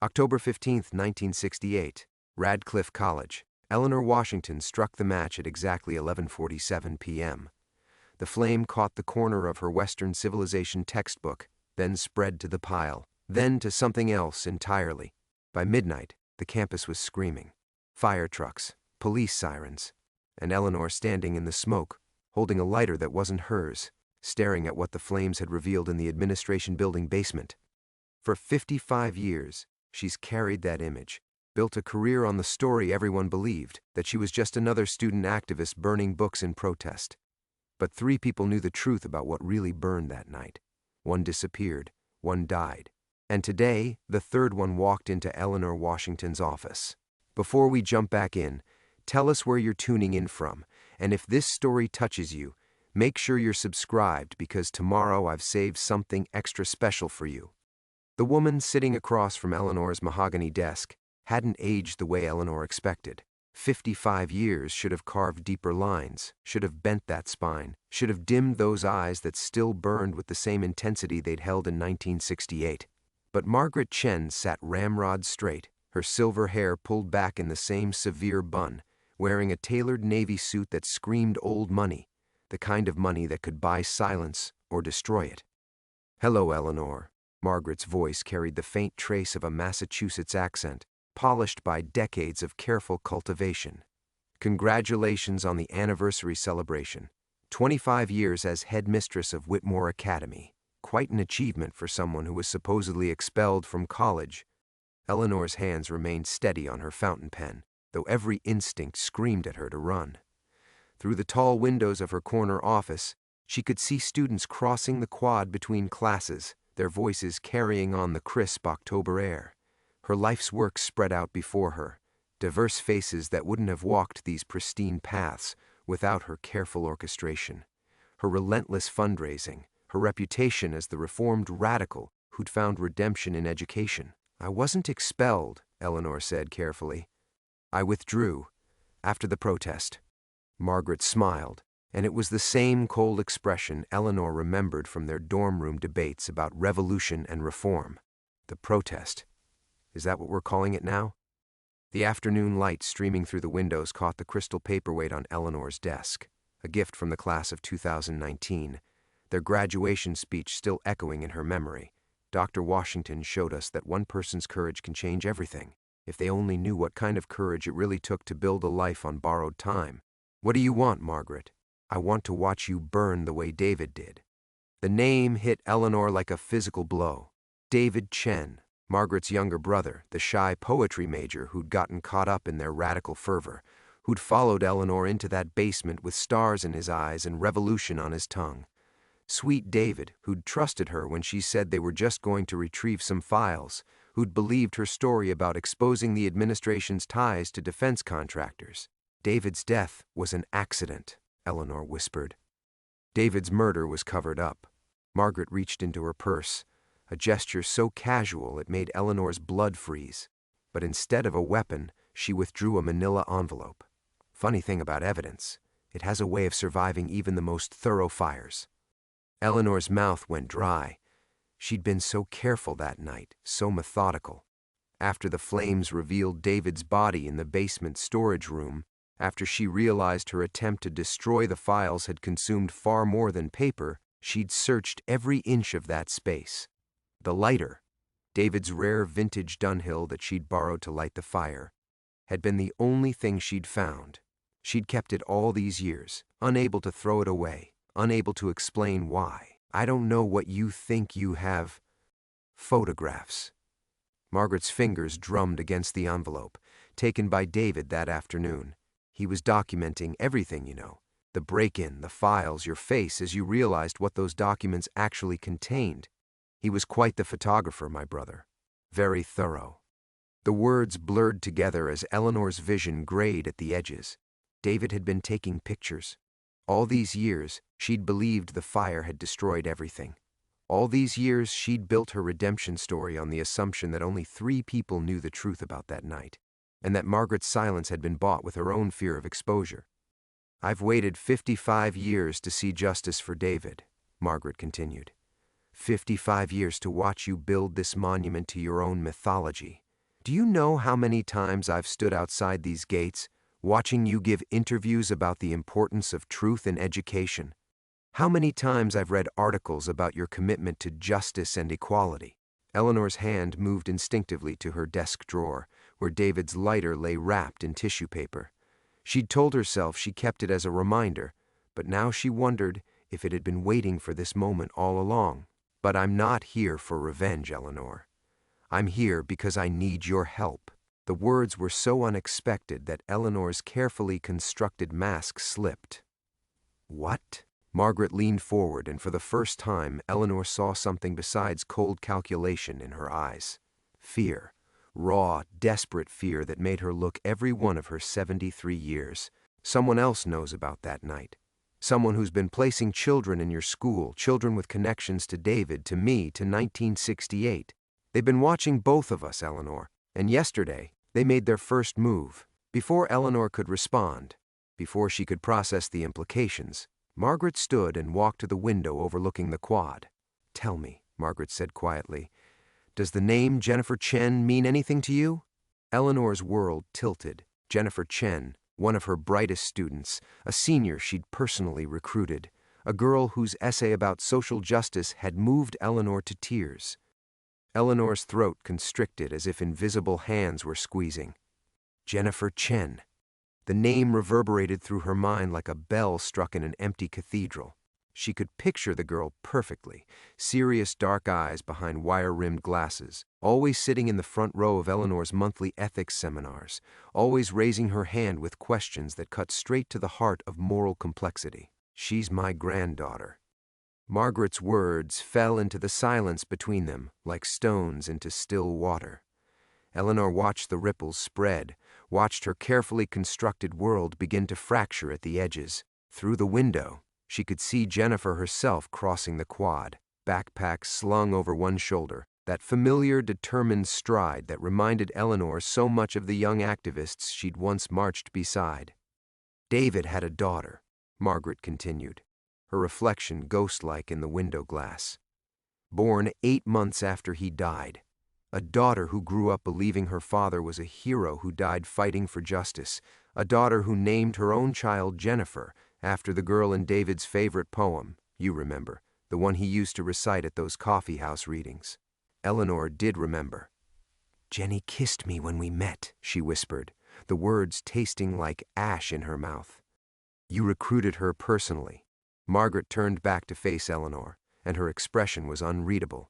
October 15, 1968, Radcliffe College. Eleanor Washington struck the match at exactly 11:47 p.m. The flame caught the corner of her Western civilization textbook, then spread to the pile, then to something else entirely. By midnight, the campus was screaming. Fire trucks, police sirens, and Eleanor standing in the smoke, holding a lighter that wasn't hers, staring at what the flames had revealed in the administration building basement. For 55 years, she's carried that image, built a career on the story everyone believed, that she was just another student activist burning books in protest. But 3 people knew the truth about what really burned that night. One disappeared, one died, and today, the 3rd one walked into Eleanor Washington's office. Before we jump back in, tell us where you're tuning in from, and if this story touches you, make sure you're subscribed because tomorrow I've saved something extra special for you. The woman sitting across from Eleanor's mahogany desk hadn't aged the way Eleanor expected. 55 years should have carved deeper lines, should have bent that spine, should have dimmed those eyes that still burned with the same intensity they'd held in 1968. But Margaret Chen sat ramrod straight, her silver hair pulled back in the same severe bun, wearing a tailored navy suit that screamed old money, the kind of money that could buy silence or destroy it. "Hello, Eleanor." Margaret's voice carried the faint trace of a Massachusetts accent, polished by decades of careful cultivation. "Congratulations on the anniversary celebration. 25 years as headmistress of Whitmore Academy. Quite an achievement for someone who was supposedly expelled from college." Eleanor's hands remained steady on her fountain pen, though every instinct screamed at her to run. Through the tall windows of her corner office, she could see students crossing the quad between classes, their voices carrying on the crisp October air. Her life's work spread out before her, diverse faces that wouldn't have walked these pristine paths without her careful orchestration. Her relentless fundraising, her reputation as the reformed radical who'd found redemption in education. "I wasn't expelled," Eleanor said carefully. "I withdrew, after the protest." Margaret smiled, and it was the same cold expression Eleanor remembered from their dorm room debates about revolution and reform. The protest. Is that what we're calling it now? The afternoon light streaming through the windows caught the crystal paperweight on Eleanor's desk, a gift from the class of 2019, their graduation speech still echoing in her memory. Dr. Washington showed us that one person's courage can change everything, if they only knew what kind of courage it really took to build a life on borrowed time. "What do you want, Margaret?" "I want to watch you burn the way David did." The name hit Eleanor like a physical blow. David Chen, Margaret's younger brother, the shy poetry major who'd gotten caught up in their radical fervor, who'd followed Eleanor into that basement with stars in his eyes and revolution on his tongue. Sweet David, who'd trusted her when she said they were just going to retrieve some files, who'd believed her story about exposing the administration's ties to defense contractors. David's death was an accident, Eleanor whispered. David's murder was covered up. Margaret reached into her purse, a gesture so casual it made Eleanor's blood freeze. But instead of a weapon, she withdrew a manila envelope. Funny thing about evidence, it has a way of surviving even the most thorough fires. Eleanor's mouth went dry. She'd been so careful that night, so methodical. After the flames revealed David's body in the basement storage room, after she realized her attempt to destroy the files had consumed far more than paper, she'd searched every inch of that space. The lighter, David's rare vintage Dunhill that she'd borrowed to light the fire, had been the only thing she'd found. She'd kept it all these years, unable to throw it away, unable to explain why. I don't know what you think you have. Photographs. Margaret's fingers drummed against the envelope, taken by David that afternoon. He was documenting everything, you know. The break-in, the files, your face as you realized what those documents actually contained. He was quite the photographer, my brother. Very thorough. The words blurred together as Eleanor's vision grayed at the edges. David had been taking pictures. All these years, she'd believed the fire had destroyed everything. All these years, she'd built her redemption story on the assumption that only 3 people knew the truth about that night, and that Margaret's silence had been bought with her own fear of exposure. I've waited 55 years to see justice for David, Margaret continued. 55 years to watch you build this monument to your own mythology. Do you know how many times I've stood outside these gates, watching you give interviews about the importance of truth in education? How many times I've read articles about your commitment to justice and equality? Eleanor's hand moved instinctively to her desk drawer, where David's lighter lay wrapped in tissue paper. She'd told herself she kept it as a reminder, but now she wondered if it had been waiting for this moment all along. But I'm not here for revenge, Eleanor. I'm here because I need your help. The words were so unexpected that Eleanor's carefully constructed mask slipped. What? Margaret leaned forward, and for the first time, Eleanor saw something besides cold calculation in her eyes. Fear. Raw, desperate fear that made her look every one of her 73 years. Someone else knows about that night. Someone who's been placing children in your school, children with connections to David, to me, to 1968. They've been watching both of us, Eleanor, and yesterday they made their first move. Before Eleanor could respond, before she could process the implications, Margaret stood and walked to the window overlooking the quad. "Tell me," Margaret said quietly, "does the name Jennifer Chen mean anything to you?" Eleanor's world tilted. Jennifer Chen, one of her brightest students, a senior she'd personally recruited, a girl whose essay about social justice had moved Eleanor to tears. Eleanor's throat constricted as if invisible hands were squeezing. Jennifer Chen. The name reverberated through her mind like a bell struck in an empty cathedral. She could picture the girl perfectly, serious dark eyes behind wire-rimmed glasses, always sitting in the front row of Eleanor's monthly ethics seminars, always raising her hand with questions that cut straight to the heart of moral complexity. "She's my granddaughter." Margaret's words fell into the silence between them like stones into still water. Eleanor watched the ripples spread, watched her carefully constructed world begin to fracture at the edges. Through the window, she could see Jennifer herself crossing the quad, backpack slung over one shoulder, that familiar, determined stride that reminded Eleanor so much of the young activists she'd once marched beside. "David had a daughter," Margaret continued, her reflection ghost-like in the window glass. "Born 8 months after he died. A daughter who grew up believing her father was a hero who died fighting for justice. A daughter who named her own child Jennifer after the girl in David's favorite poem, you remember, the one he used to recite at those coffee house readings." Eleanor did remember. "Jenny kissed me when we met," she whispered, the words tasting like ash in her mouth. "You recruited her personally." Margaret turned back to face Eleanor, and her expression was unreadable.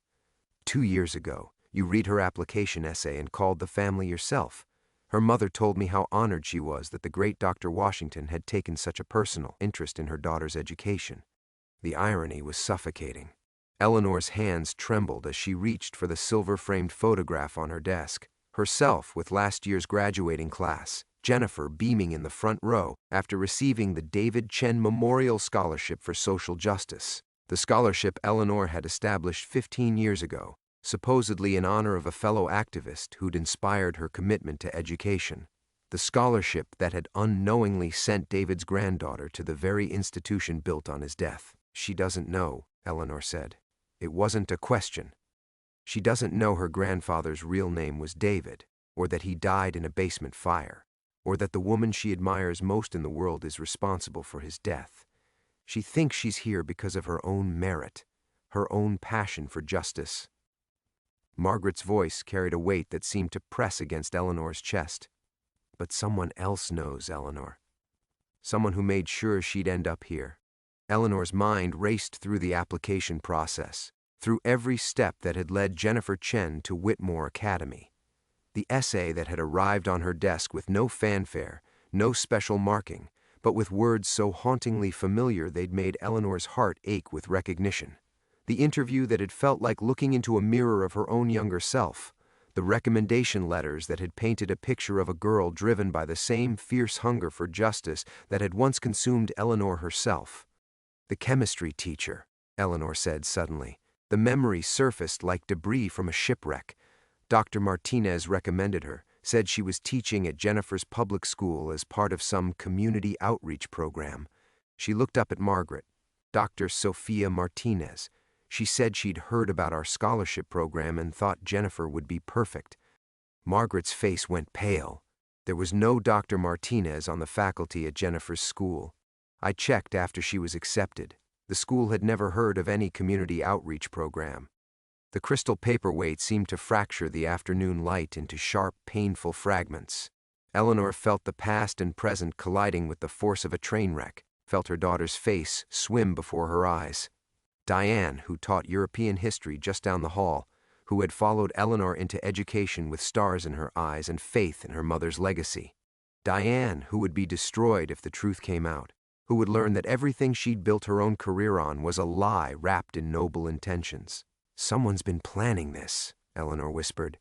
"2 years ago, you read her application essay and called the family yourself. Her mother told me how honored she was that the great Dr. Washington had taken such a personal interest in her daughter's education." The irony was suffocating. Eleanor's hands trembled as she reached for the silver-framed photograph on her desk. Herself with last year's graduating class, Jennifer beaming in the front row after receiving the David Chen Memorial Scholarship for Social Justice, the scholarship Eleanor had established 15 years ago, supposedly in honor of a fellow activist who'd inspired her commitment to education. The scholarship that had unknowingly sent David's granddaughter to the very institution built on his death. "She doesn't know," Eleanor said. "It wasn't a question. She doesn't know her grandfather's real name was David, or that he died in a basement fire, or that the woman she admires most in the world is responsible for his death. She thinks she's here because of her own merit, her own passion for justice." Margaret's voice carried a weight that seemed to press against Eleanor's chest. "But someone else knows, Eleanor. Someone who made sure she'd end up here." Eleanor's mind raced through the application process, through every step that had led Jennifer Chen to Whitmore Academy. The essay that had arrived on her desk with no fanfare, no special marking, but with words so hauntingly familiar they'd made Eleanor's heart ache with recognition. The interview that had felt like looking into a mirror of her own younger self. The recommendation letters that had painted a picture of a girl driven by the same fierce hunger for justice that had once consumed Eleanor herself. "The chemistry teacher," Eleanor said suddenly. The memory surfaced like debris from a shipwreck. Dr. Martinez recommended her, said she was teaching at Jennifer's public school as part of some community outreach program. She looked up at Margaret. "Dr. Sophia Martinez. She said she'd heard about our scholarship program and thought Jennifer would be perfect." Margaret's face went pale. There was no Dr. Martinez on the faculty at Jennifer's school. I checked after she was accepted. The school had never heard of any community outreach program. The crystal paperweight seemed to fracture the afternoon light into sharp, painful fragments. Eleanor felt the past and present colliding with the force of a train wreck, felt her daughter's face swim before her eyes. Diane, who taught European history just down the hall, who had followed Eleanor into education with stars in her eyes and faith in her mother's legacy. Diane, who would be destroyed if the truth came out, who would learn that everything she'd built her own career on was a lie wrapped in noble intentions. "Someone's been planning this," Eleanor whispered.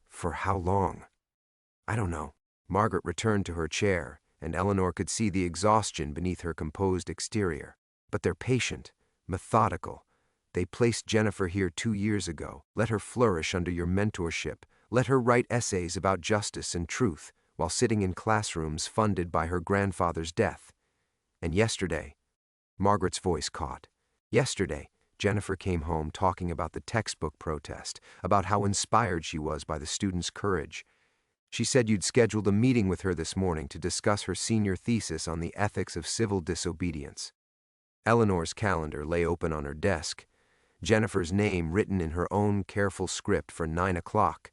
"For how long?" "I don't know." Margaret returned to her chair, and Eleanor could see the exhaustion beneath her composed exterior. "But they're patient, methodical. They placed Jennifer here 2 years ago, let her flourish under your mentorship, let her write essays about justice and truth while sitting in classrooms funded by her grandfather's death. And yesterday," Margaret's voice caught. "Yesterday, Jennifer came home talking about the textbook protest, about how inspired she was by the students' courage. She said you'd scheduled a meeting with her this morning to discuss her senior thesis on the ethics of civil disobedience." Eleanor's calendar lay open on her desk, Jennifer's name written in her own careful script for 9 o'clock.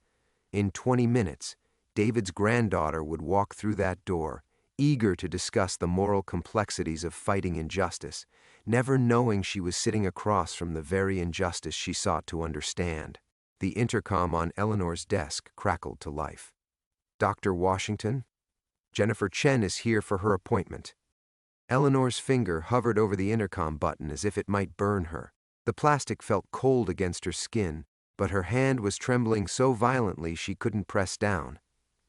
In 20 minutes, David's granddaughter would walk through that door, eager to discuss the moral complexities of fighting injustice, never knowing she was sitting across from the very injustice she sought to understand. The intercom on Eleanor's desk crackled to life. "Dr. Washington? Jennifer Chen is here for her appointment." Eleanor's finger hovered over the intercom button as if it might burn her. The plastic felt cold against her skin, but her hand was trembling so violently she couldn't press down.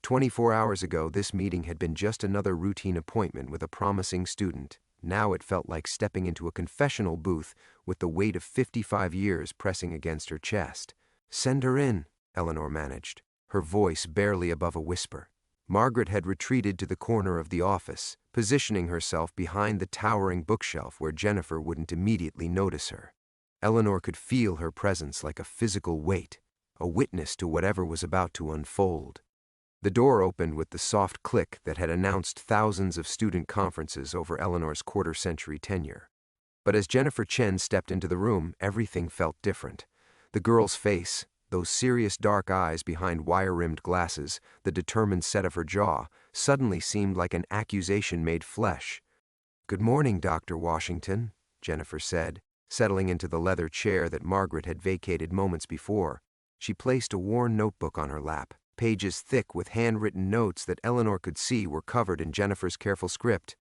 24 hours ago, this meeting had been just another routine appointment with a promising student. Now it felt like stepping into a confessional booth with the weight of 55 years pressing against her chest. "Send her in," Eleanor managed, her voice barely above a whisper. Margaret had retreated to the corner of the office, positioning herself behind the towering bookshelf where Jennifer wouldn't immediately notice her. Eleanor could feel her presence like a physical weight, a witness to whatever was about to unfold. The door opened with the soft click that had announced thousands of student conferences over Eleanor's quarter-century tenure. But as Jennifer Chen stepped into the room, everything felt different. The girl's face, those serious dark eyes behind wire-rimmed glasses, the determined set of her jaw, suddenly seemed like an accusation made flesh. "Good morning, Dr. Washington," Jennifer said, settling into the leather chair that Margaret had vacated moments before. She placed a worn notebook on her lap, pages thick with handwritten notes that Eleanor could see were covered in Jennifer's careful script.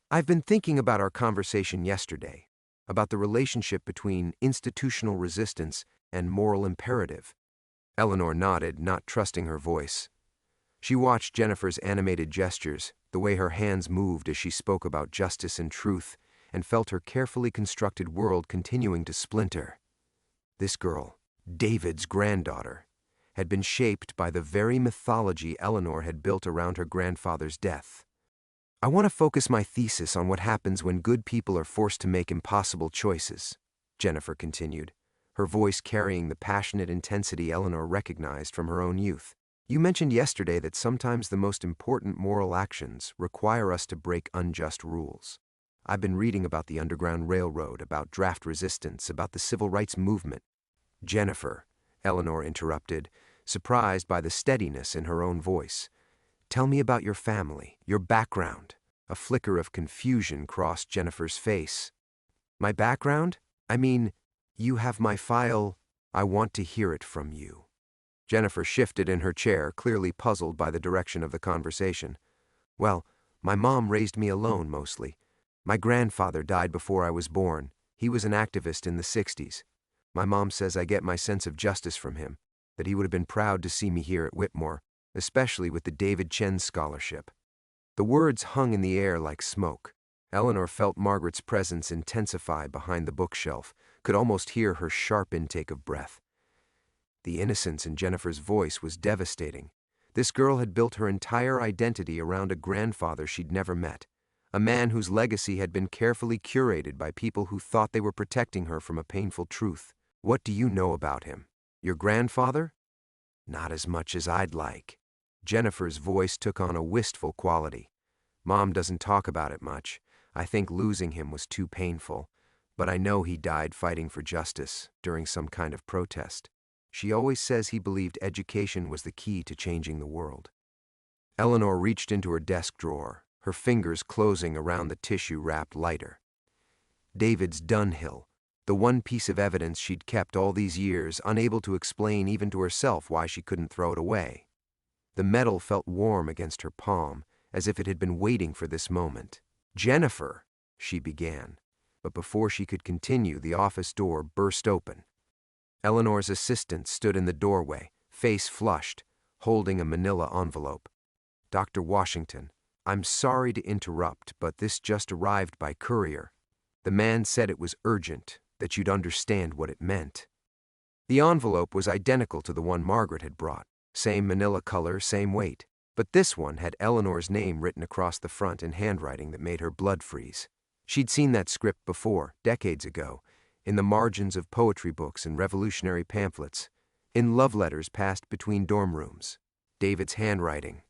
"I've been thinking about our conversation yesterday, about the relationship between institutional resistance and moral imperative." Eleanor nodded, not trusting her voice. She watched Jennifer's animated gestures, the way her hands moved as she spoke about justice and truth, and felt her carefully constructed world continuing to splinter. This girl, David's granddaughter, had been shaped by the very mythology Eleanor had built around her grandfather's death. "I want to focus my thesis on what happens when good people are forced to make impossible choices," Jennifer continued, her voice carrying the passionate intensity Eleanor recognized from her own youth. "You mentioned yesterday that sometimes the most important moral actions require us to break unjust rules. I've been reading about the Underground Railroad, about draft resistance, about the civil rights movement." "Jennifer," Eleanor interrupted, surprised by the steadiness in her own voice. "Tell me about your family, your background." A flicker of confusion crossed Jennifer's face. "My background? I mean, you have my file. I want to hear it from you." Jennifer shifted in her chair, clearly puzzled by the direction of the conversation. "Well, my mom raised me alone mostly. My grandfather died before I was born. He was an activist in the 60s. My mom says I get my sense of justice from him, that he would have been proud to see me here at Whitmore, especially with the David Chen Scholarship." The words hung in the air like smoke. Eleanor felt Margaret's presence intensify behind the bookshelf, could almost hear her sharp intake of breath. The innocence in Jennifer's voice was devastating. This girl had built her entire identity around a grandfather she'd never met, a man whose legacy had been carefully curated by people who thought they were protecting her from a painful truth. "What do you know about him? Your grandfather?" Not as much as I'd like. Jennifer's voice took on a wistful quality. Mom doesn't talk about it much. I think losing him was too painful, but I know he died fighting for justice during some kind of protest. She always says he believed education was the key to changing the world. Eleanor reached into her desk drawer, her fingers closing around the tissue-wrapped lighter. David's Dunhill, the one piece of evidence she'd kept all these years, unable to explain even to herself why she couldn't throw it away. The metal felt warm against her palm, as if it had been waiting for this moment. "Jennifer," she began, but before she could continue, the office door burst open. Eleanor's assistant stood in the doorway, face flushed, holding a manila envelope. "Dr. Washington, I'm sorry to interrupt, but this just arrived by courier. The man said it was urgent, that you'd understand what it meant." The envelope was identical to the one Margaret had brought. Same manila color, same weight. But this one had Eleanor's name written across the front in handwriting that made her blood freeze. She'd seen that script before, decades ago, in the margins of poetry books and revolutionary pamphlets, in love letters passed between dorm rooms. David's handwriting.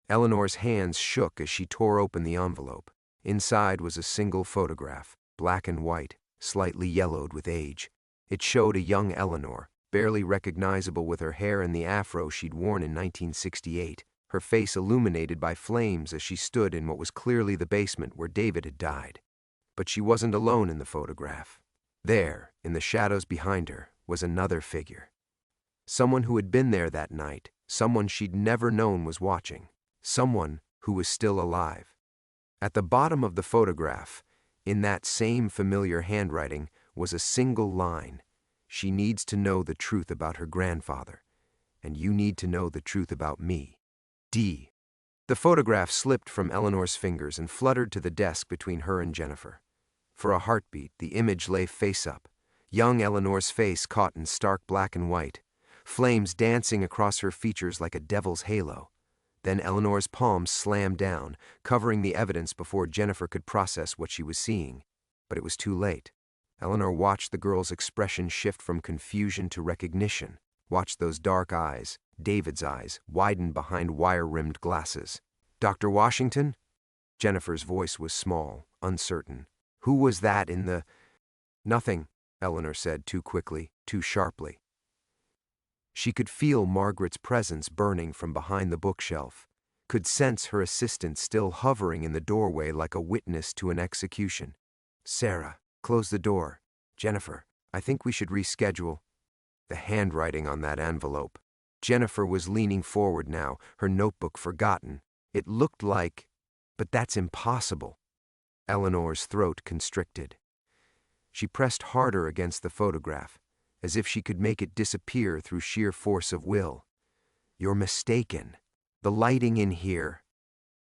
Eleanor's hands shook as she tore open the envelope. Inside was a single photograph, black and white, slightly yellowed with age. It showed a young Eleanor, barely recognizable with her hair in the afro she'd worn in 1968, her face illuminated by flames as she stood in what was clearly the basement where David had died. But she wasn't alone in the photograph. There, in the shadows behind her, was another figure. Someone who had been there that night, someone she'd never known was watching, someone who was still alive. At the bottom of the photograph, in that same familiar handwriting, was a single line. "She needs to know the truth about her grandfather, and you need to know the truth about me. D." The photograph slipped from Eleanor's fingers and fluttered to the desk between her and Jennifer. For a heartbeat, the image lay face up, young Eleanor's face caught in stark black and white, flames dancing across her features like a devil's halo. Then Eleanor's palms slammed down, covering the evidence before Jennifer could process what she was seeing. But it was too late. Eleanor watched the girl's expression shift from confusion to recognition, watched those dark eyes, David's eyes, widen behind wire-rimmed glasses. "Dr. Washington?" Jennifer's voice was small, uncertain. "Who was that in the—" "Nothing," Eleanor said too quickly, too sharply. She could feel Margaret's presence burning from behind the bookshelf, could sense her assistant still hovering in the doorway like a witness to an execution. "Sarah, close the door. Jennifer, I think we should reschedule." The handwriting on that envelope. Jennifer was leaning forward now, her notebook forgotten. It looked like— But that's impossible. Eleanor's throat constricted. She pressed harder against the photograph, as if she could make it disappear through sheer force of will. "You're mistaken. The lighting in here—"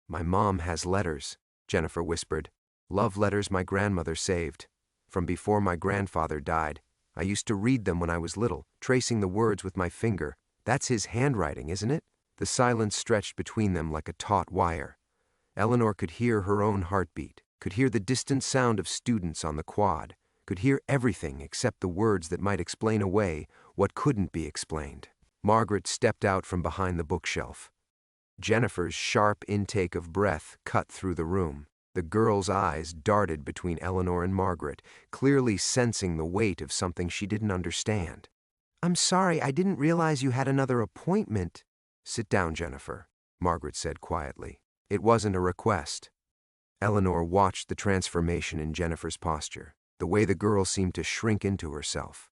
"My mom has letters," Jennifer whispered. "Love letters my grandmother saved. From before my grandfather died. I used to read them when I was little, tracing the words with my finger. That's his handwriting, isn't it?" The silence stretched between them like a taut wire. Eleanor could hear her own heartbeat, could hear the distant sound of students on the quad, could hear everything except the words that might explain away what couldn't be explained. Margaret stepped out from behind the bookshelf. Jennifer's sharp intake of breath cut through the room. The girl's eyes darted between Eleanor and Margaret, clearly sensing the weight of something she didn't understand. "I'm sorry, I didn't realize you had another appointment." "Sit down, Jennifer," Margaret said quietly. It wasn't a request. Eleanor watched the transformation in Jennifer's posture, the way the girl seemed to shrink into herself.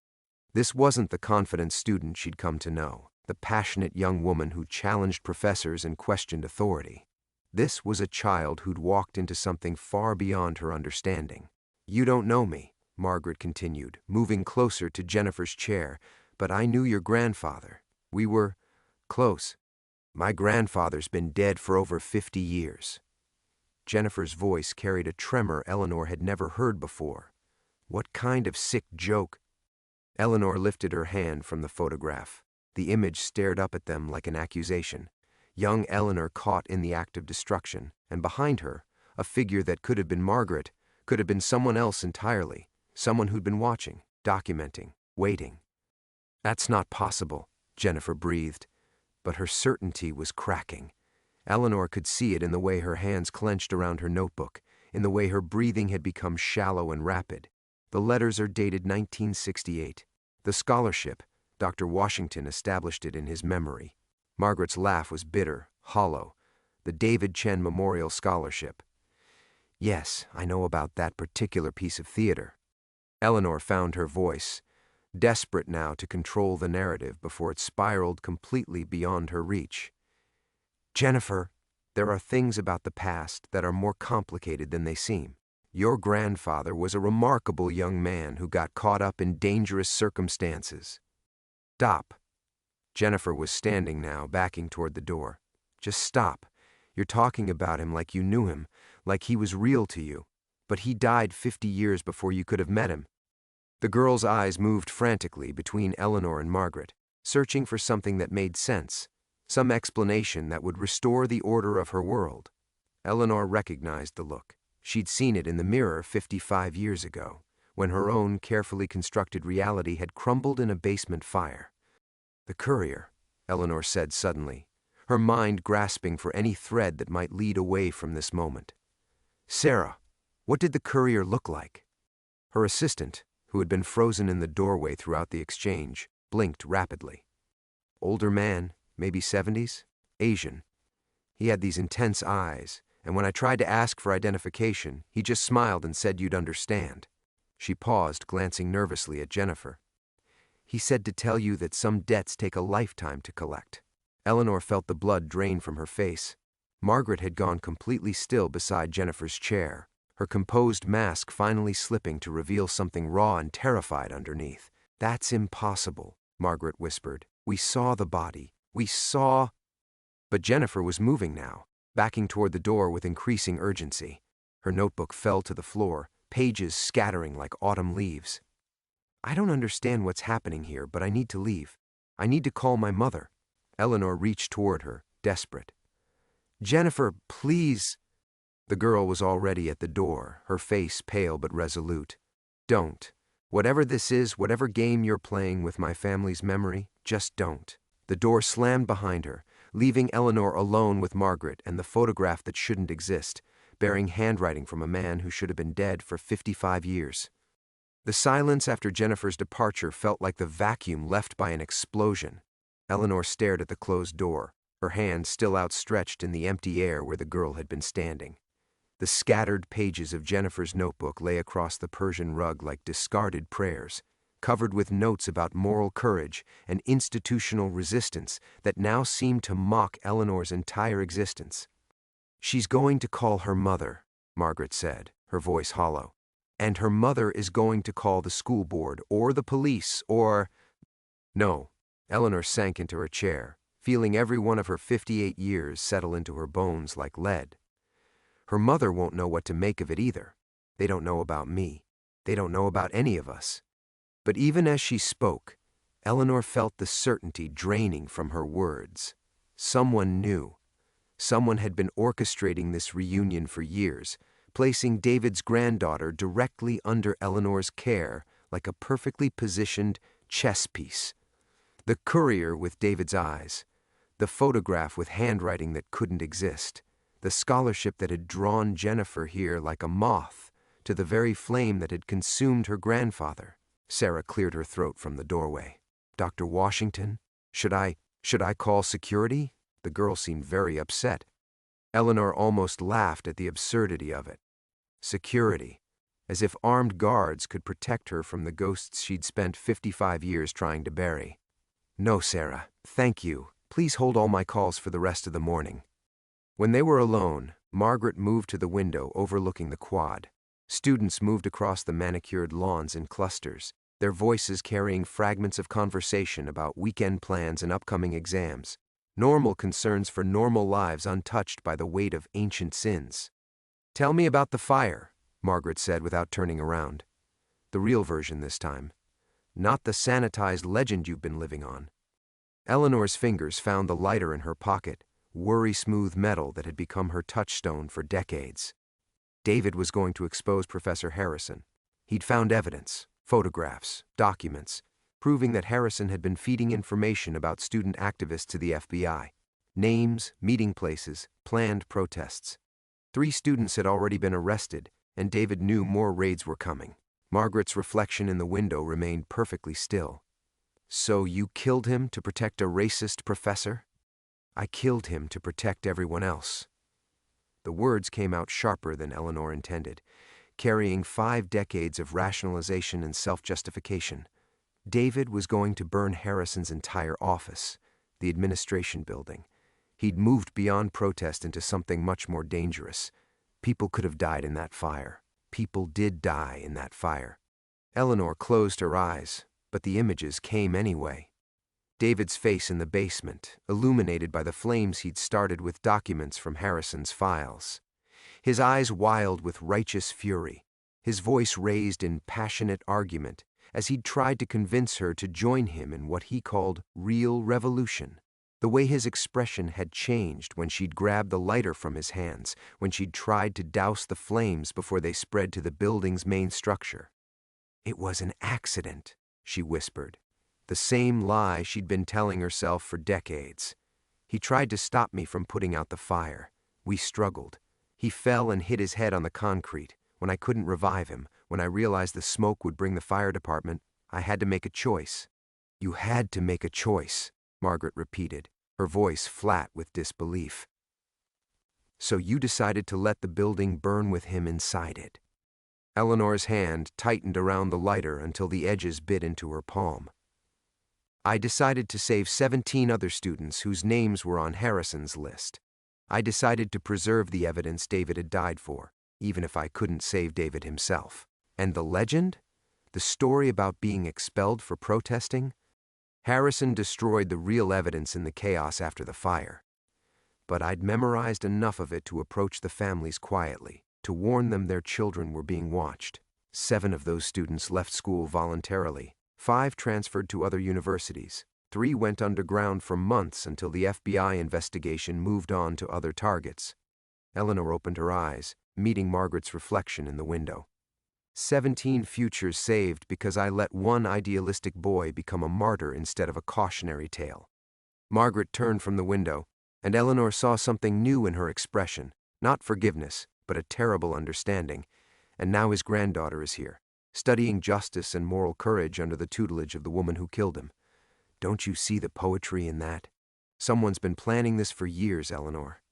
This wasn't the confident student she'd come to know, the passionate young woman who challenged professors and questioned authority. This was a child who'd walked into something far beyond her understanding. "You don't know me," Margaret continued, moving closer to Jennifer's chair, "but I knew your grandfather. We were close. My grandfather's been dead for over 50 years. Jennifer's voice carried a tremor Eleanor had never heard before. What kind of sick joke? Eleanor lifted her hand from the photograph. The image stared up at them like an accusation. Young Eleanor caught in the act of destruction, and behind her, a figure that could have been Margaret, could have been someone else entirely, someone who'd been watching, documenting, waiting. "That's not possible," Jennifer breathed. but her certainty was cracking. Eleanor could see it in the way her hands clenched around her notebook, in the way her breathing had become shallow and rapid. The letters are dated 1968. The scholarship, Dr. Washington established it in his memory. Margaret's laugh was bitter, hollow. The David Chen Memorial Scholarship. Yes, I know about that particular piece of theater. Eleanor found her voice, desperate now to control the narrative before it spiraled completely beyond her reach. Jennifer, there are things about the past that are more complicated than they seem. Your grandfather was a remarkable young man who got caught up in dangerous circumstances. Stop. Jennifer was standing now, backing toward the door. Just stop. You're talking about him like you knew him, like he was real to you. But he died 50 years before you could have met him. The girl's eyes moved frantically between Eleanor and Margaret, searching for something that made sense, some explanation that would restore the order of her world. Eleanor recognized the look. She'd seen it in the mirror 55 years ago, when her own carefully constructed reality had crumbled in a basement fire. The courier, Eleanor said suddenly, her mind grasping for any thread that might lead away from this moment. Sarah, what did the courier look like? Her assistant, who had been frozen in the doorway throughout the exchange, blinked rapidly. Older man, maybe 70s, Asian. He had these intense eyes, and when I tried to ask for identification, he just smiled and said you'd understand. She paused, glancing nervously at Jennifer. He said to tell you that some debts take a lifetime to collect. Eleanor felt the blood drain from her face. Margaret had gone completely still beside Jennifer's chair, her composed mask finally slipping to reveal something raw and terrified underneath. That's impossible, Margaret whispered. We saw the body. We saw... But Jennifer was moving now, backing toward the door with increasing urgency. Her notebook fell to the floor, pages scattering like autumn leaves. I don't understand what's happening here, but I need to leave. I need to call my mother. Eleanor reached toward her, desperate. Jennifer, please. The girl was already at the door, her face pale but resolute. Don't. Whatever this is, whatever game you're playing with my family's memory, just don't. The door slammed behind her, leaving Eleanor alone with Margaret and the photograph that shouldn't exist, bearing handwriting from a man who should have been dead for 55 years. The silence after Jennifer's departure felt like the vacuum left by an explosion. Eleanor stared at the closed door, her hand still outstretched in the empty air where the girl had been standing. The scattered pages of Jennifer's notebook lay across the Persian rug like discarded prayers, covered with notes about moral courage and institutional resistance that now seemed to mock Eleanor's entire existence. She's going to call her mother, Margaret said, her voice hollow. And her mother is going to call the school board or the police or... No. Eleanor sank into her chair, feeling every one of her 58 years settle into her bones like lead. Her mother won't know what to make of it either. They don't know about me. They don't know about any of us. But even as she spoke, Eleanor felt the certainty draining from her words. Someone knew. Someone had been orchestrating this reunion for years, placing David's granddaughter directly under Eleanor's care like a perfectly positioned chess piece. The courier with David's eyes, the photograph with handwriting that couldn't exist, the scholarship that had drawn Jennifer here like a moth to the very flame that had consumed her grandfather. Sarah cleared her throat from the doorway. Dr. Washington? Should I call security? The girl seemed very upset. Eleanor almost laughed at the absurdity of it. Security. As if armed guards could protect her from the ghosts she'd spent 55 years trying to bury. No, Sarah, thank you. Please hold all my calls for the rest of the morning. When they were alone, Margaret moved to the window overlooking the quad. Students moved across the manicured lawns in clusters, their voices carrying fragments of conversation about weekend plans and upcoming exams. Normal concerns for normal lives untouched by the weight of ancient sins. Tell me about the fire, Margaret said without turning around. The real version this time. Not the sanitized legend you've been living on. Eleanor's fingers found the lighter in her pocket, worry-smooth metal that had become her touchstone for decades. David was going to expose Professor Harrison. He'd found evidence, photographs, documents, proving that Harrison had been feeding information about student activists to the FBI. Names, meeting places, planned protests. 3 students had already been arrested, and David knew more raids were coming. Margaret's reflection in the window remained perfectly still. "So you killed him to protect a racist professor?" "I killed him to protect everyone else." The words came out sharper than Eleanor intended, carrying 5 decades of rationalization and self-justification. David was going to burn Harrison's entire office, the administration building. He'd moved beyond protest into something much more dangerous. People could have died in that fire. People did die in that fire. Eleanor closed her eyes, but the images came anyway. David's face in the basement, illuminated by the flames he'd started with documents from Harrison's files. His eyes wild with righteous fury, his voice raised in passionate argument as he'd tried to convince her to join him in what he called real revolution. The way his expression had changed when she'd grabbed the lighter from his hands, when she'd tried to douse the flames before they spread to the building's main structure. "It was an accident," she whispered, the same lie she'd been telling herself for decades. "He tried to stop me from putting out the fire. We struggled. He fell and hit his head on the concrete. When I couldn't revive him, when I realized the smoke would bring the fire department, I had to make a choice." "You had to make a choice," Margaret repeated, her voice flat with disbelief. "So you decided to let the building burn with him inside it." Eleanor's hand tightened around the lighter until the edges bit into her palm. "I decided to save 17 other students whose names were on Harrison's list. I decided to preserve the evidence David had died for, even if I couldn't save David himself. And the legend? The story about being expelled for protesting? Harrison destroyed the real evidence in the chaos after the fire. But I'd memorized enough of it to approach the families quietly, to warn them their children were being watched. 7 of those students left school voluntarily. 5 transferred to other universities. 3 went underground for months until the FBI investigation moved on to other targets. Eleanor opened her eyes, meeting Margaret's reflection in the window. 17 futures saved because I let one idealistic boy become a martyr instead of a cautionary tale. Margaret turned from the window, and Eleanor saw something new in her expression, not forgiveness, but a terrible understanding. And now his granddaughter is here, studying justice and moral courage under the tutelage of the woman who killed him. Don't you see the poetry in that? Someone's been planning this for years, Eleanor.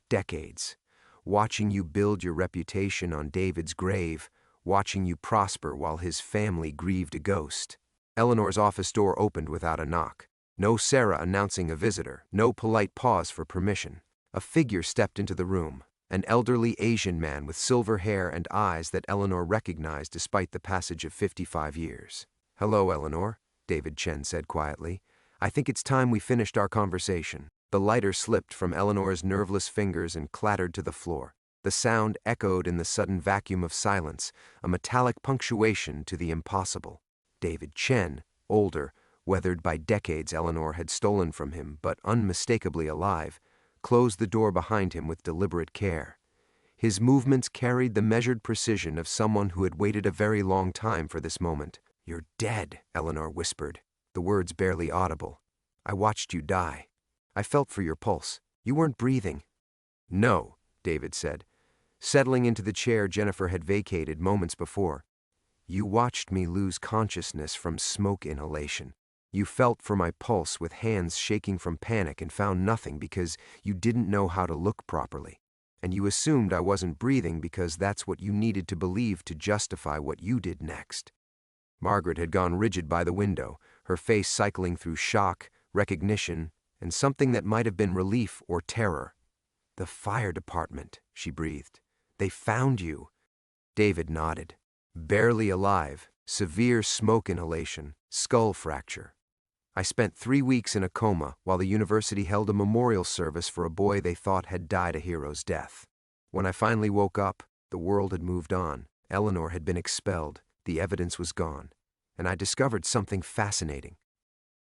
Decades. Watching you build your reputation on David's grave, watching you prosper while his family grieved a ghost. Eleanor's office door opened without a knock. No Sarah announcing a visitor, no polite pause for permission. A figure stepped into the room, an elderly Asian man with silver hair and eyes that Eleanor recognized despite the passage of 55 years. "Hello, Eleanor," David Chen said quietly. "I think it's time we finished our conversation." The lighter slipped from Eleanor's nerveless fingers and clattered to the floor. The sound echoed in the sudden vacuum of silence, a metallic punctuation to the impossible. David Chen, older, weathered by decades Eleanor had stolen from him, but unmistakably alive, closed the door behind him with deliberate care. His movements carried the measured precision of someone who had waited a very long time for this moment. "You're dead," Eleanor whispered, the words barely audible. "I watched you die. I felt for your pulse. You weren't breathing." "No," David said, settling into the chair Jennifer had vacated moments before. "You watched me lose consciousness from smoke inhalation. You felt for my pulse with hands shaking from panic and found nothing because you didn't know how to look properly. And you assumed I wasn't breathing because that's what you needed to believe to justify what you did next." Margaret had gone rigid by the window, her face cycling through shock, recognition, and something that might have been relief or terror. "The fire department," she breathed. "They found you." David nodded. "Barely alive, severe smoke inhalation, skull fracture. I spent 3 weeks in a coma while the university held a memorial service for a boy they thought had died a hero's death. When I finally woke up, the world had moved on. Eleanor had been expelled, the evidence was gone, and I discovered something fascinating."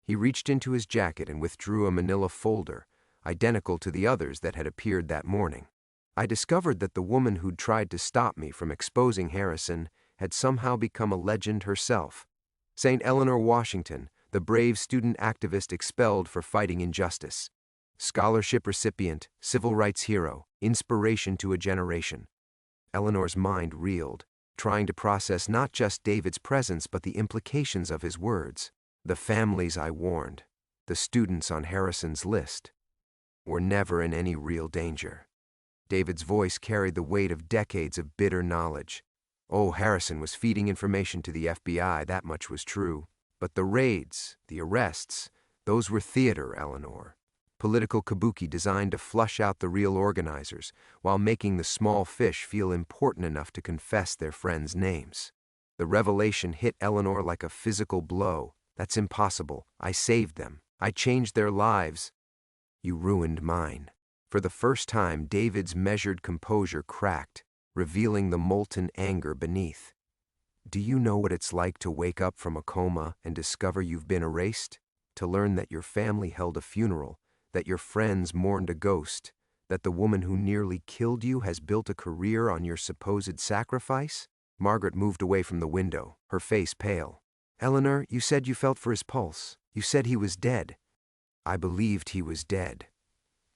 He reached into his jacket and withdrew a manila folder, identical to the others that had appeared that morning. "I discovered that the woman who'd tried to stop me from exposing Harrison had somehow become a legend herself. St. Eleanor Washington, the brave student activist expelled for fighting injustice. Scholarship recipient, civil rights hero, inspiration to a generation. Eleanor's mind reeled, trying to process not just David's presence but the implications of his words. The families I warned, the students on Harrison's list, were never in any real danger. David's voice carried the weight of decades of bitter knowledge. Oh, Harrison was feeding information to the FBI, that much was true. But the raids, the arrests, those were theater, Eleanor. Political kabuki designed to flush out the real organizers, while making the small fish feel important enough to confess their friends' names. The revelation hit Eleanor like a physical blow. That's impossible. I saved them. I changed their lives. You ruined mine. For the first time, David's measured composure cracked, revealing the molten anger beneath. Do you know what it's like to wake up from a coma and discover you've been erased? To learn that your family held a funeral, that your friends mourned a ghost, that the woman who nearly killed you has built a career on your supposed sacrifice? Margaret moved away from the window, her face pale. Eleanor, you said you felt for his pulse. You said he was dead. I believed he was dead.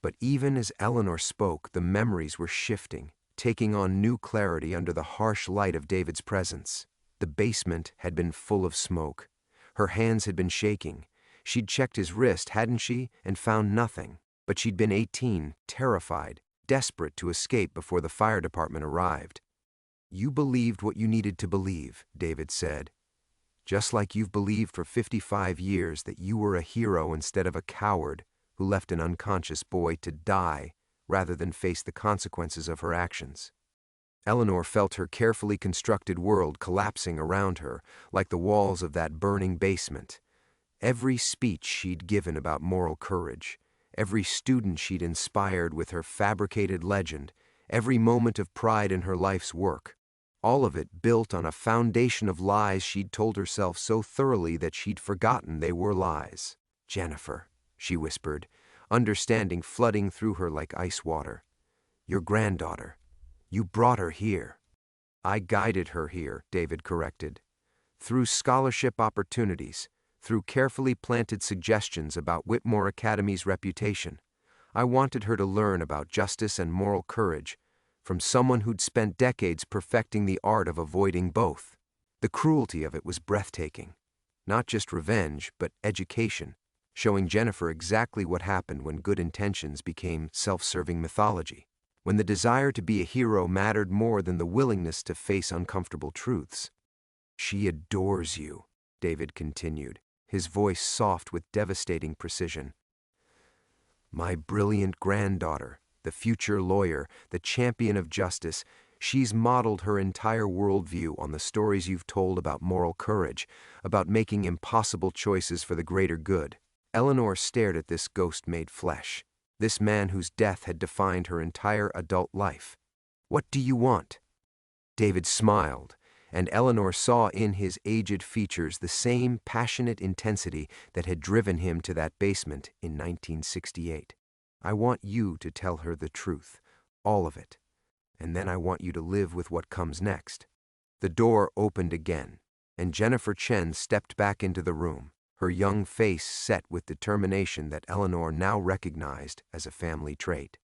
But even as Eleanor spoke, the memories were shifting, taking on new clarity under the harsh light of David's presence. The basement had been full of smoke. Her hands had been shaking. She'd checked his wrist, hadn't she, and found nothing. But she'd been 18, terrified, desperate to escape before the fire department arrived. You believed what you needed to believe, David said. Just like you've believed for 55 years that you were a hero instead of a coward who left an unconscious boy to die rather than face the consequences of her actions. Eleanor felt her carefully constructed world collapsing around her, like the walls of that burning basement. Every speech she'd given about moral courage, every student she'd inspired with her fabricated legend, every moment of pride in her life's work, all of it built on a foundation of lies she'd told herself so thoroughly that she'd forgotten they were lies. Jennifer, she whispered, understanding flooding through her like ice water. Your granddaughter. You brought her here. I guided her here, David corrected. Through scholarship opportunities, through carefully planted suggestions about Whitmore Academy's reputation. I wanted her to learn about justice and moral courage from someone who'd spent decades perfecting the art of avoiding both. The cruelty of it was breathtaking. Not just revenge, but education, showing Jennifer exactly what happened when good intentions became self-serving mythology, when the desire to be a hero mattered more than the willingness to face uncomfortable truths. She adores you, David continued, his voice soft with devastating precision. My brilliant granddaughter, the future lawyer, the champion of justice, she's modeled her entire worldview on the stories you've told about moral courage, about making impossible choices for the greater good. Eleanor stared at this ghost made flesh, this man whose death had defined her entire adult life. What do you want? David smiled, and Eleanor saw in his aged features the same passionate intensity that had driven him to that basement in 1968. I want you to tell her the truth, all of it, and then I want you to live with what comes next. The door opened again, and Jennifer Chen stepped back into the room, her young face set with determination that Eleanor now recognized as a family trait.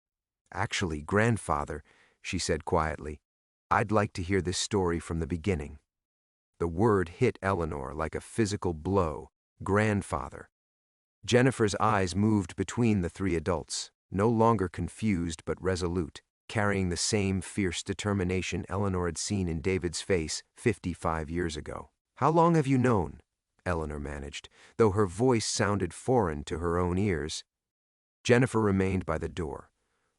Actually, grandfather, she said quietly, I'd like to hear this story from the beginning. The word hit Eleanor like a physical blow. Grandfather. Jennifer's eyes moved between the three adults, no longer confused but resolute, carrying the same fierce determination Eleanor had seen in David's face 55 years ago. How long have you known? Eleanor managed, though her voice sounded foreign to her own ears. Jennifer remained by the door,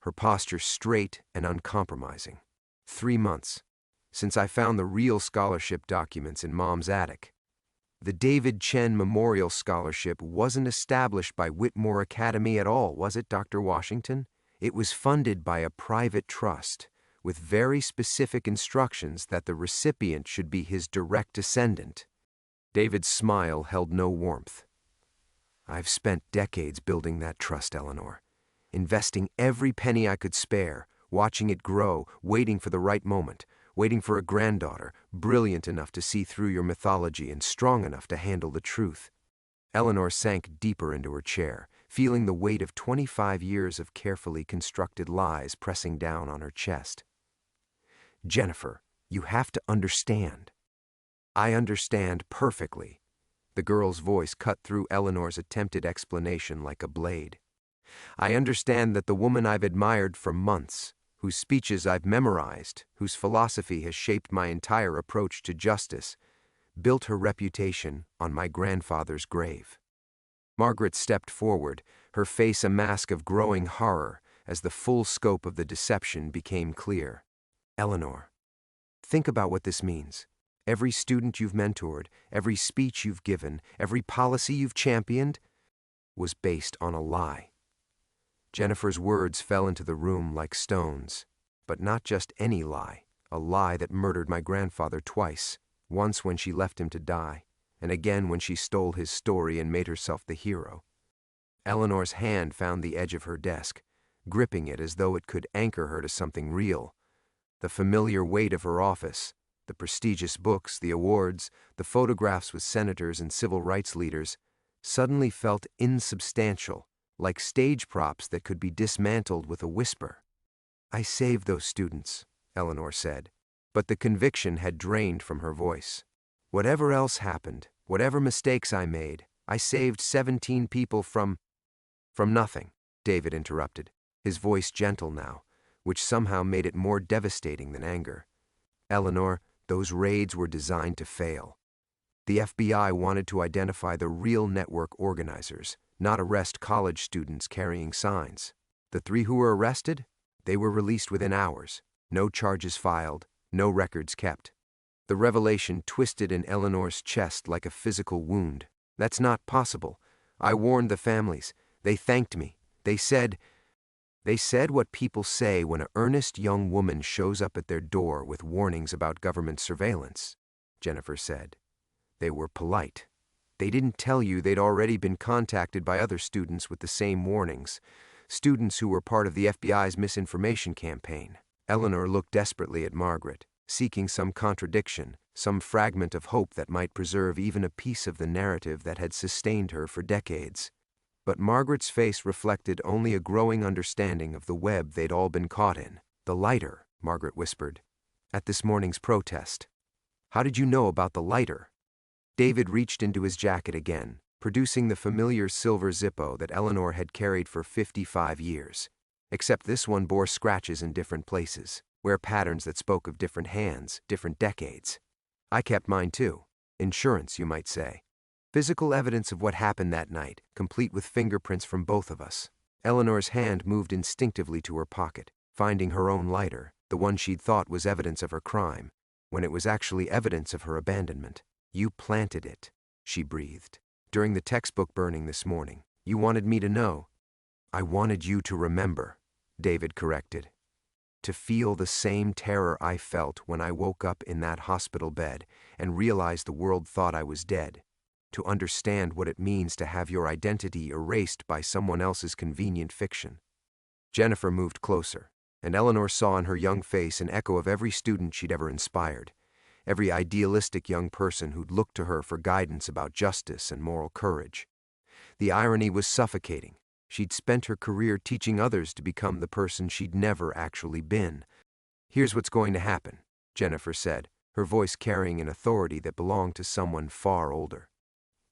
her posture straight and uncompromising. 3 months, since I found the real scholarship documents in Mom's attic. The David Chen Memorial Scholarship wasn't established by Whitmore Academy at all, was it, Dr. Washington? It was funded by a private trust, with very specific instructions that the recipient should be his direct descendant. David's smile held no warmth. I've spent decades building that trust, Eleanor, investing every penny I could spare, watching it grow, waiting for the right moment, waiting for a granddaughter, brilliant enough to see through your mythology and strong enough to handle the truth. Eleanor sank deeper into her chair, feeling the weight of 25 years of carefully constructed lies pressing down on her chest. Jennifer, you have to understand. I understand perfectly. The girl's voice cut through Eleanor's attempted explanation like a blade. I understand that the woman I've admired for months, whose speeches I've memorized, whose philosophy has shaped my entire approach to justice, built her reputation on my grandfather's grave. Margaret stepped forward, her face a mask of growing horror as the full scope of the deception became clear. Eleanor, think about what this means. Every student you've mentored, every speech you've given, every policy you've championed was based on a lie. Jennifer's words fell into the room like stones, but not just any lie, a lie that murdered my grandfather twice, once when she left him to die, and again when she stole his story and made herself the hero. Eleanor's hand found the edge of her desk, gripping it as though it could anchor her to something real. The familiar weight of her office, the prestigious books, the awards, the photographs with senators and civil rights leaders, suddenly felt insubstantial, like stage props that could be dismantled with a whisper. I saved those students, Eleanor said, but the conviction had drained from her voice. Whatever else happened, whatever mistakes I made, I saved 17 people from nothing, David interrupted, his voice gentle now, which somehow made it more devastating than anger. Eleanor, those raids were designed to fail. The FBI wanted to identify the real network organizers, not arrest college students carrying signs. The 3 who were arrested? They were released within hours. No charges filed, no records kept. The revelation twisted in Eleanor's chest like a physical wound. That's not possible. I warned the families. They thanked me. They said what people say when an earnest young woman shows up at their door with warnings about government surveillance, Jennifer said. They were polite. They didn't tell you they'd already been contacted by other students with the same warnings, students who were part of the FBI's misinformation campaign. Eleanor looked desperately at Margaret, seeking some contradiction, some fragment of hope that might preserve even a piece of the narrative that had sustained her for decades. But Margaret's face reflected only a growing understanding of the web they'd all been caught in. The lighter, Margaret whispered, at this morning's protest. How did you know about the lighter? David reached into his jacket again, producing the familiar silver Zippo that Eleanor had carried for 55 years. Except this one bore scratches in different places, wear patterns that spoke of different hands, different decades. I kept mine too. Insurance, you might say. Physical evidence of what happened that night, complete with fingerprints from both of us. Eleanor's hand moved instinctively to her pocket, finding her own lighter, the one she'd thought was evidence of her crime, when it was actually evidence of her abandonment. You planted it, she breathed. During the textbook burning this morning, you wanted me to know. I wanted you to remember, David corrected. To feel the same terror I felt when I woke up in that hospital bed and realized the world thought I was dead. To understand what it means to have your identity erased by someone else's convenient fiction. Jennifer moved closer, and Eleanor saw in her young face an echo of every student she'd ever inspired, every idealistic young person who'd looked to her for guidance about justice and moral courage. The irony was suffocating. She'd spent her career teaching others to become the person she'd never actually been. Here's what's going to happen, Jennifer said, her voice carrying an authority that belonged to someone far older.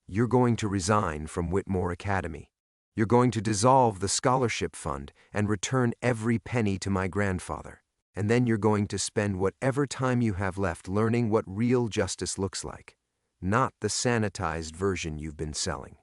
You're going to resign from Whitmore Academy. You're going to dissolve the scholarship fund and return every penny to my grandfather. And then you're going to spend whatever time you have left learning what real justice looks like. Not the sanitized version you've been selling,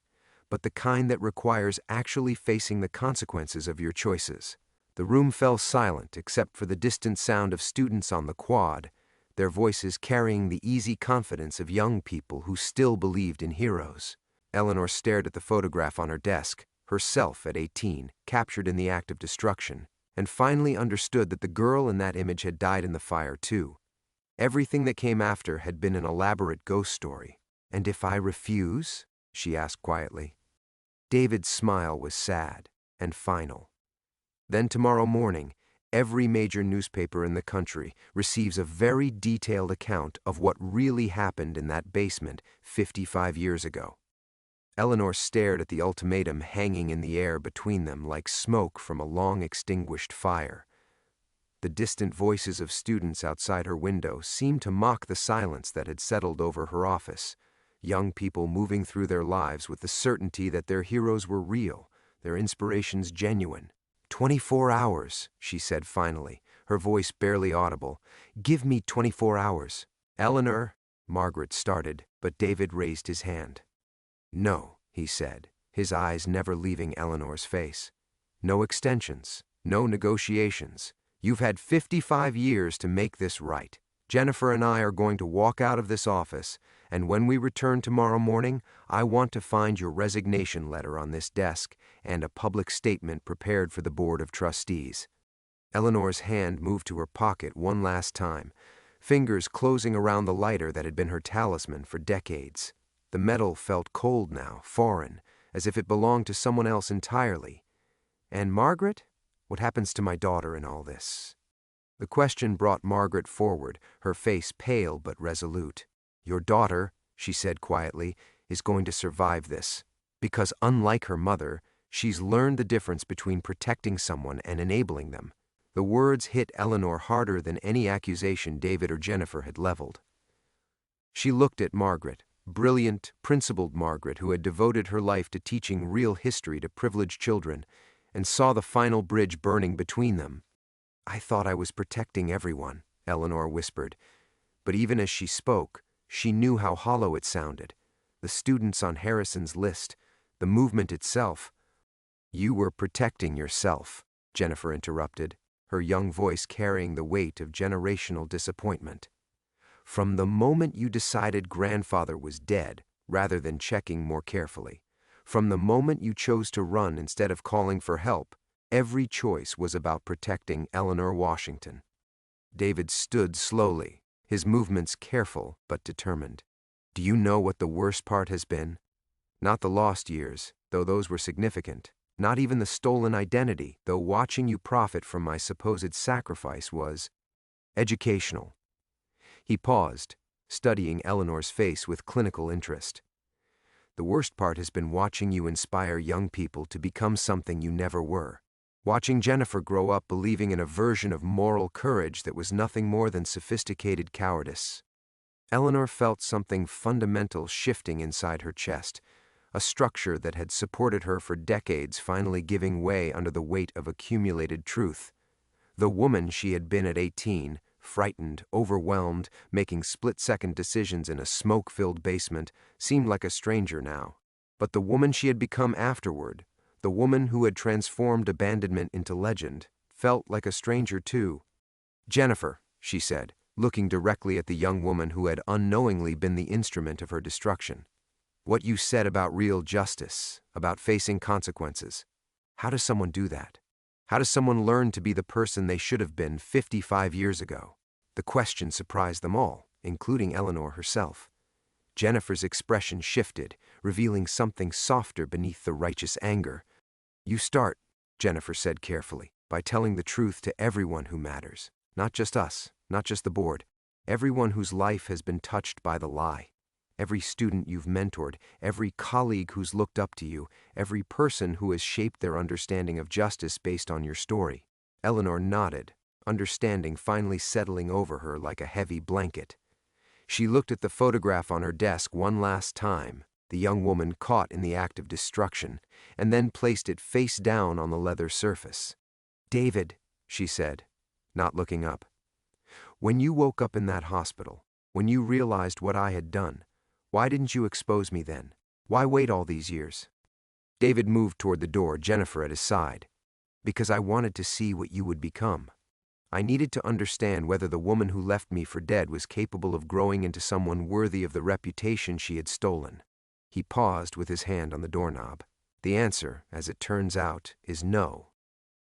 but the kind that requires actually facing the consequences of your choices. The room fell silent except for the distant sound of students on the quad, their voices carrying the easy confidence of young people who still believed in heroes. Eleanor stared at the photograph on her desk, herself at 18, captured in the act of destruction, and finally understood that the girl in that image had died in the fire too. Everything that came after had been an elaborate ghost story. And if I refuse? She asked quietly. David's smile was sad and final. Then tomorrow morning, every major newspaper in the country receives a very detailed account of what really happened in that basement 55 years ago. Eleanor stared at the ultimatum hanging in the air between them like smoke from a long-extinguished fire. The distant voices of students outside her window seemed to mock the silence that had settled over her office. Young people moving through their lives with the certainty that their heroes were real, their inspirations genuine. 24 hours, she said finally, her voice barely audible. Give me 24 hours. Eleanor, Margaret started, but David raised his hand. No, he said, his eyes never leaving Eleanor's face. No extensions, no negotiations. You've had 55 years to make this right. Jennifer and I are going to walk out of this office, and when we return tomorrow morning, I want to find your resignation letter on this desk and a public statement prepared for the Board of Trustees. Eleanor's hand moved to her pocket one last time, fingers closing around the lighter that had been her talisman for decades. The metal felt cold now, foreign, as if it belonged to someone else entirely. And Margaret? What happens to my daughter in all this? The question brought Margaret forward, her face pale but resolute. Your daughter, she said quietly, is going to survive this, because unlike her mother, she's learned the difference between protecting someone and enabling them. The words hit Eleanor harder than any accusation David or Jennifer had leveled. She looked at Margaret, brilliant, principled Margaret who had devoted her life to teaching real history to privileged children, and saw the final bridge burning between them. I thought I was protecting everyone, Eleanor whispered, but even as she spoke, she knew how hollow it sounded. The students on Harrison's list, the movement itself. You were protecting yourself, Jennifer interrupted, her young voice carrying the weight of generational disappointment. From the moment you decided grandfather was dead, rather than checking more carefully, from the moment you chose to run instead of calling for help, every choice was about protecting Eleanor Washington. David stood slowly, his movements careful but determined. Do you know what the worst part has been? Not the lost years, though those were significant. Not even the stolen identity, though watching you profit from my supposed sacrifice was educational. He paused, studying Eleanor's face with clinical interest. The worst part has been watching you inspire young people to become something you never were. Watching Jennifer grow up believing in a version of moral courage that was nothing more than sophisticated cowardice. Eleanor felt something fundamental shifting inside her chest, a structure that had supported her for decades finally giving way under the weight of accumulated truth. The woman she had been at 18, frightened, overwhelmed, making split-second decisions in a smoke-filled basement, seemed like a stranger now. But the woman she had become afterward, the woman who had transformed abandonment into legend, felt like a stranger too. Jennifer, she said, looking directly at the young woman who had unknowingly been the instrument of her destruction. What you said about real justice, about facing consequences. How does someone do that? How does someone learn to be the person they should have been 55 years ago? The question surprised them all, including Eleanor herself. Jennifer's expression shifted, revealing something softer beneath the righteous anger. You start, Jennifer said carefully, by telling the truth to everyone who matters. Not just us, not just the board. Everyone whose life has been touched by the lie. Every student you've mentored, every colleague who's looked up to you, every person who has shaped their understanding of justice based on your story. Eleanor nodded, understanding finally settling over her like a heavy blanket. She looked at the photograph on her desk one last time, the young woman caught in the act of destruction, and then placed it face down on the leather surface. David, she said, not looking up. When you woke up in that hospital, when you realized what I had done, why didn't you expose me then? Why wait all these years? David moved toward the door, Jennifer at his side. Because I wanted to see what you would become. I needed to understand whether the woman who left me for dead was capable of growing into someone worthy of the reputation she had stolen. He paused with his hand on the doorknob. The answer, as it turns out, is no.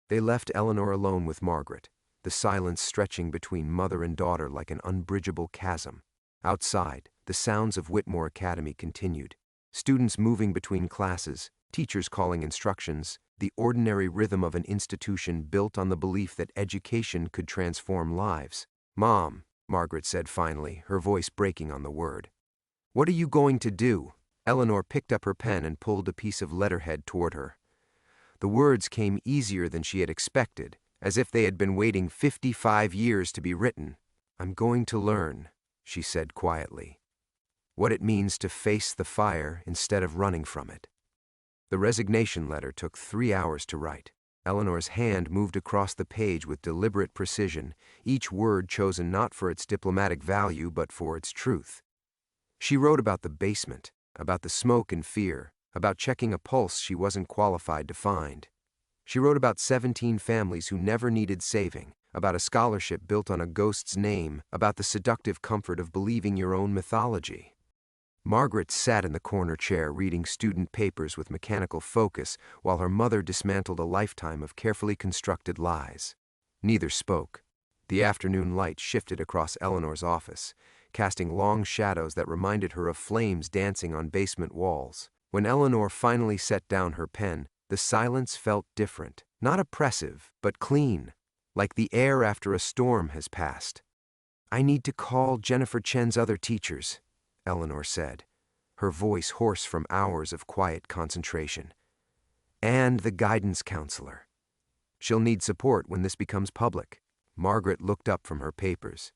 They left Eleanor alone with Margaret, the silence stretching between mother and daughter like an unbridgeable chasm. Outside, the sounds of Whitmore Academy continued. Students moving between classes, teachers calling instructions, the ordinary rhythm of an institution built on the belief that education could transform lives. Mom, Margaret said finally, her voice breaking on the word. What are you going to do? Eleanor picked up her pen and pulled a piece of letterhead toward her. The words came easier than she had expected, as if they had been waiting 55 years to be written. "I'm going to learn," she said quietly, "what it means to face the fire instead of running from it." The resignation letter took 3 hours to write. Eleanor's hand moved across the page with deliberate precision, each word chosen not for its diplomatic value but for its truth. She wrote about the basement, about the smoke and fear, about checking a pulse she wasn't qualified to find. She wrote about 17 families who never needed saving, about a scholarship built on a ghost's name, about the seductive comfort of believing your own mythology. Margaret sat in the corner chair reading student papers with mechanical focus while her mother dismantled a lifetime of carefully constructed lies. Neither spoke. The afternoon light shifted across Eleanor's office, casting long shadows that reminded her of flames dancing on basement walls. When Eleanor finally set down her pen, the silence felt different, not oppressive, but clean, like the air after a storm has passed. "I need to call Jennifer Chen's other teachers," Eleanor said, her voice hoarse from hours of quiet concentration. "And the guidance counselor. She'll need support when this becomes public." Margaret looked up from her papers.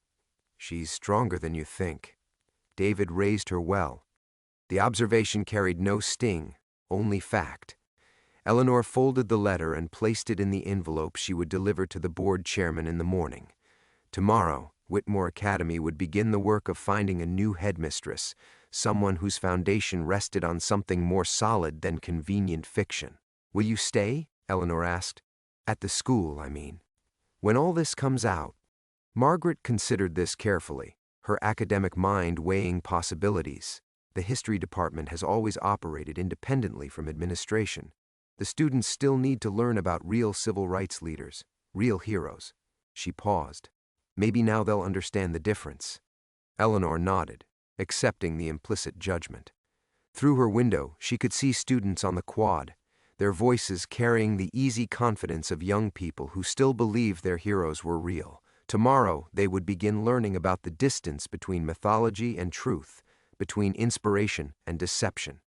"She's stronger than you think. David raised her well." The observation carried no sting, only fact. Eleanor folded the letter and placed it in the envelope she would deliver to the board chairman in the morning. Tomorrow, Whitmore Academy would begin the work of finding a new headmistress, someone whose foundation rested on something more solid than convenient fiction. "Will you stay?" Eleanor asked. "At the school, I mean. When all this comes out." Margaret considered this carefully, her academic mind weighing possibilities. The history department has always operated independently from administration. The students still need to learn about real civil rights leaders, real heroes. She paused. Maybe now they'll understand the difference. Eleanor nodded, accepting the implicit judgment. Through her window, she could see students on the quad, their voices carrying the easy confidence of young people who still believed their heroes were real. Tomorrow, they would begin learning about the distance between mythology and truth, between inspiration and deception.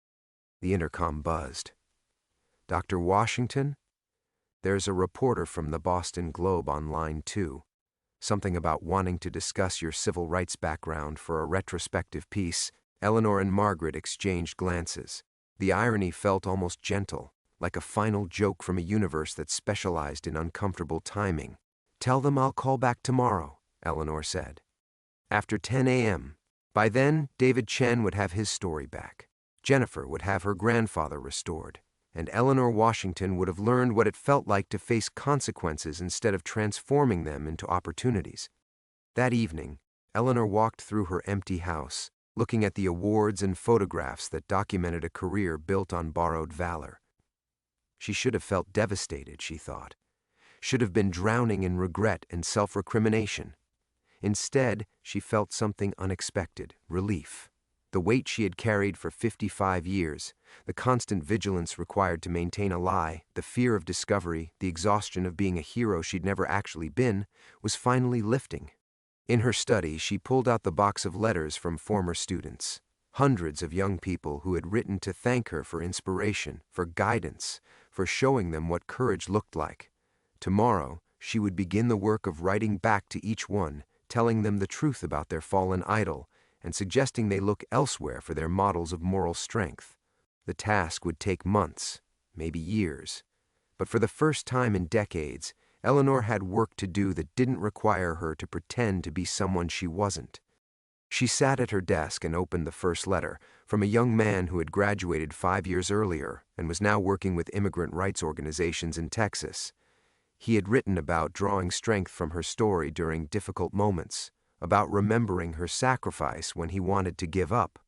The intercom buzzed. "Dr. Washington? There's a reporter from the Boston Globe on line 2. Something about wanting to discuss your civil rights background for a retrospective piece." Eleanor and Margaret exchanged glances. The irony felt almost gentle, like a final joke from a universe that specialized in uncomfortable timing. "Tell them I'll call back tomorrow," Eleanor said. "After 10 a.m. By then, David Chen would have his story back. Jennifer would have her grandfather restored, and Eleanor Washington would have learned what it felt like to face consequences instead of transforming them into opportunities. That evening, Eleanor walked through her empty house, looking at the awards and photographs that documented a career built on borrowed valor. She should have felt devastated, she thought. Should have been drowning in regret and self-recrimination. Instead, she felt something unexpected, relief. The weight she had carried for 55 years, the constant vigilance required to maintain a lie, the fear of discovery, the exhaustion of being a hero she'd never actually been, was finally lifting. In her study, she pulled out the box of letters from former students. Hundreds of young people who had written to thank her for inspiration, for guidance, for showing them what courage looked like. Tomorrow, she would begin the work of writing back to each one, telling them the truth about their fallen idol, and suggesting they look elsewhere for their models of moral strength. The task would take months, maybe years. But for the first time in decades, Eleanor had work to do that didn't require her to pretend to be someone she wasn't. She sat at her desk and opened the first letter, from a young man who had graduated 5 years earlier and was now working with immigrant rights organizations in Texas. He had written about drawing strength from her story during difficult moments, about remembering her sacrifice when he wanted to give up.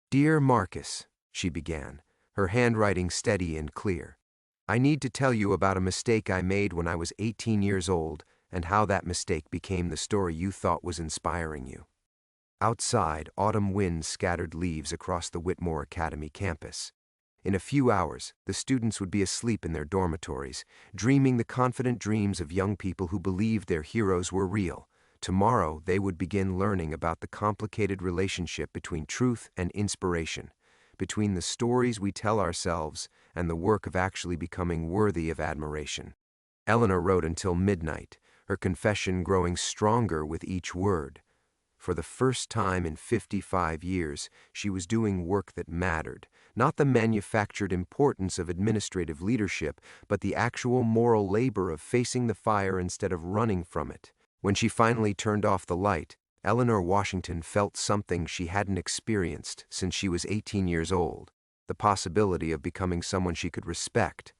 "Dear Marcus," she began, her handwriting steady and clear, "I need to tell you about a mistake I made when I was 18 years old and how that mistake became the story you thought was inspiring you." Outside, autumn winds scattered leaves across the Whitmore Academy campus. In a few hours, the students would be asleep in their dormitories, dreaming the confident dreams of young people who believed their heroes were real. Tomorrow, they would begin learning about the complicated relationship between truth and inspiration, between the stories we tell ourselves and the work of actually becoming worthy of admiration. Eleanor wrote until midnight, her confession growing stronger with each word. For the first time in 55 years, she was doing work that mattered, not the manufactured importance of administrative leadership, but the actual moral labor of facing the fire instead of running from it. When she finally turned off the light, Eleanor Washington felt something she hadn't experienced since she was 18 years old, the possibility of becoming someone she could respect,